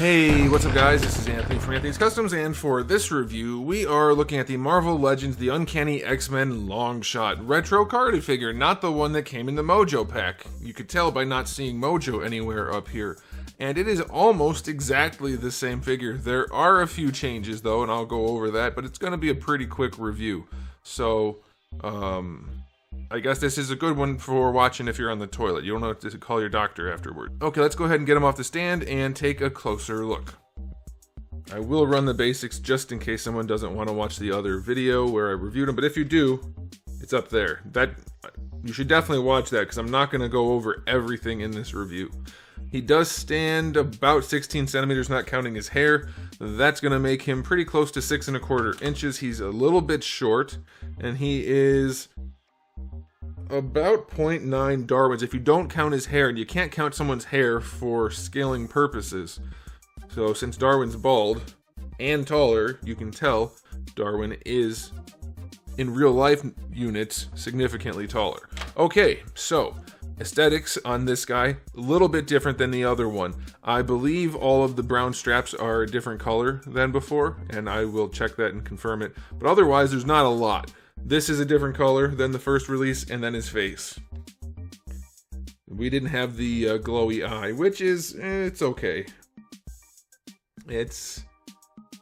Hey, what's up guys? This is Anthony from Anthony's Customs, and for this review, we are looking at the Marvel Legends The Uncanny X-Men LONGSHOT retro carded figure, not the one that came in the Mojo pack. You could tell by not seeing Mojo anywhere up here. And it is almost exactly the same figure. There are a few changes though, and I'll go over that, but it's going to be a pretty quick review. So, I guess this is a good one for watching if you're on the toilet. You don't know what to call your doctor afterward. Okay, let's go ahead and get him off the stand and take a closer look. I will run the basics just in case someone doesn't want to watch the other video where I reviewed him, but if you do, it's up there. You should definitely watch that because I'm not going to go over everything in this review. He does stand about 16 centimeters, not counting his hair. That's going to make him pretty close to 6 1/4 inches. He's a little bit short, and he is about 0.9 Darwin's if you don't count his hair, and you can't count someone's hair for scaling purposes. So since Darwin's bald and taller, you can tell Darwin is, in real life units, significantly taller. Okay, so aesthetics on this guy, a little bit different than the other one. I believe all of the brown straps are a different color than before, and I will check that and confirm it. But otherwise, there's not a lot. This is a different color than the first release, and then his face. We didn't have the glowy eye, which is, it's okay. It's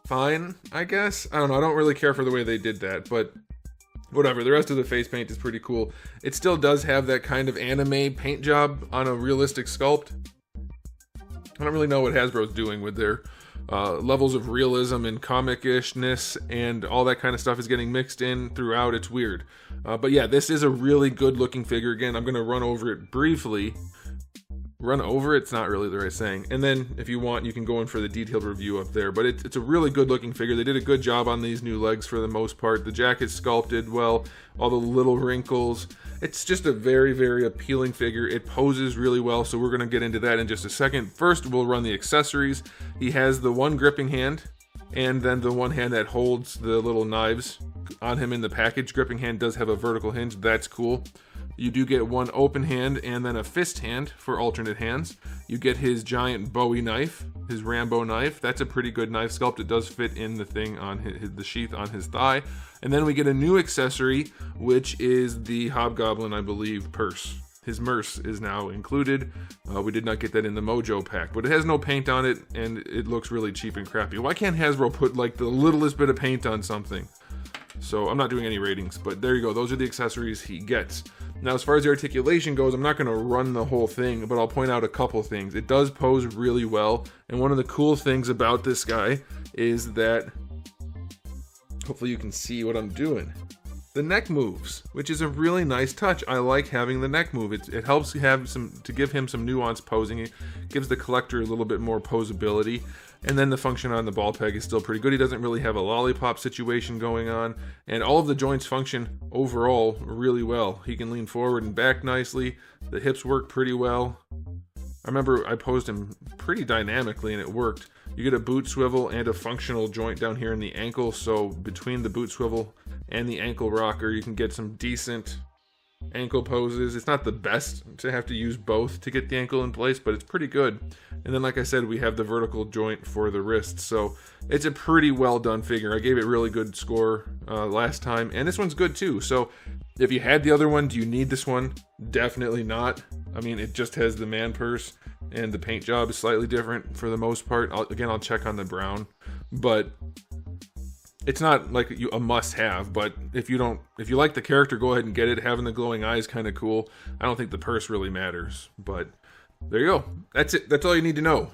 fine, I guess. I don't know, I don't really care for the way they did that, but whatever. The rest of the face paint is pretty cool. It still does have that kind of anime paint job on a realistic sculpt. I don't really know what Hasbro's doing with their levels of realism and comic-ishness, and all that kind of stuff is getting mixed in throughout. It's weird. But yeah, this is a really good looking figure. Again, I'm going to run over it briefly. Run over it's not really the right saying. And then if you want, you can go in for the detailed review up there. But it's a really good looking figure. They did a good job on these new legs for the most part. The jacket's sculpted well, all the little wrinkles. It's just a very, very appealing figure. It poses really well, so we're going to get into that in just a second. First, we'll run the accessories. He has the one gripping hand, and then the one hand that holds the little knives on him in the package. Gripping hand does have a vertical hinge. That's cool. You do get one open hand and then a fist hand for alternate hands. You get his giant Bowie knife, his Rambo knife. That's a pretty good knife sculpt. It does fit in the thing on the sheath on his thigh. And then we get a new accessory, which is the Hobgoblin, I believe, purse. His Merce is now included. We did not get that in the Mojo pack, but it has no paint on it, and it looks really cheap and crappy. Why can't Hasbro put like the littlest bit of paint on something? So I'm not doing any ratings, but there you go. Those are the accessories he gets. Now, as far as the articulation goes, I'm not going to run the whole thing, but I'll point out a couple things. It does pose really well, and one of the cool things about this guy is that, hopefully you can see what I'm doing. The neck moves, which is a really nice touch. I like having the neck move. It helps to give him some nuanced posing. It gives the collector a little bit more posability. And then the function on the ball peg is still pretty good. He doesn't really have a lollipop situation going on. And all of the joints function overall really well. He can lean forward and back nicely. The hips work pretty well. I remember I posed him pretty dynamically and it worked. You get a boot swivel and a functional joint down here in the ankle. So between the boot swivel and the ankle rocker, you can get some decent ankle poses. It's not the best to have to use both to get the ankle in place, but it's pretty good. And then, like I said, we have the vertical joint for the wrist, so it's a pretty well done figure. I gave it really good score last time, and this one's good too. So if you had the other one, do you need this one? Definitely not. I mean, it just has the man purse, and the paint job is slightly different for the most part. I'll check on the brown, but it's not like a must-have. But if you like the character, go ahead and get it. Having the glowing eye is kind of cool. I don't think the purse really matters, but there you go. That's it. That's all you need to know.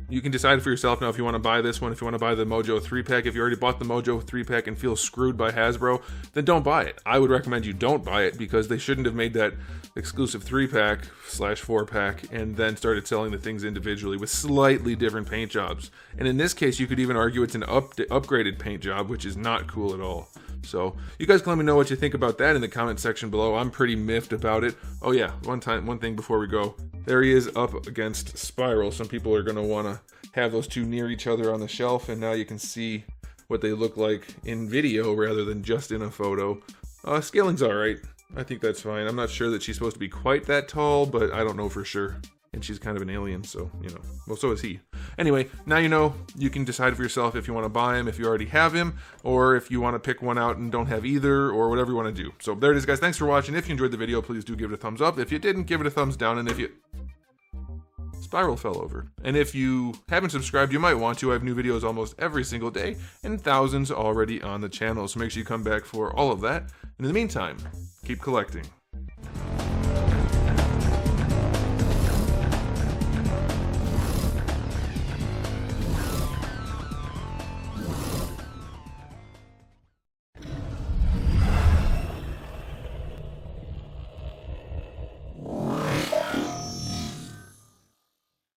You can decide for yourself now if you want to buy this one, if you want to buy the Mojo 3-pack. If you already bought the Mojo 3-pack and feel screwed by Hasbro, then don't buy it. I would recommend you don't buy it because they shouldn't have made that exclusive 3-pack / 4-pack and then started selling the things individually with slightly different paint jobs. And in this case, you could even argue it's an upgraded paint job, which is not cool at all. So you guys can let me know what you think about that in the comment section below. I'm pretty miffed about it. Oh yeah, one thing before we go. There he is up against Spiral. Some people are going to want to have those two near each other on the shelf, and now you can see what they look like in video rather than just in a photo. Scaling's alright. I think that's fine. I'm not sure that she's supposed to be quite that tall, but I don't know for sure. And she's kind of an alien, so, you know, well, so is he. Anyway, now you know, you can decide for yourself if you want to buy him, if you already have him, or if you want to pick one out and don't have either, or whatever you want to do. So there it is, guys. Thanks for watching. If you enjoyed the video, please do give it a thumbs up. If you didn't, give it a thumbs down. And if you... Spiral fell over. And if you haven't subscribed, you might want to. I have new videos almost every single day, and thousands already on the channel. So make sure you come back for all of that. And in the meantime, keep collecting.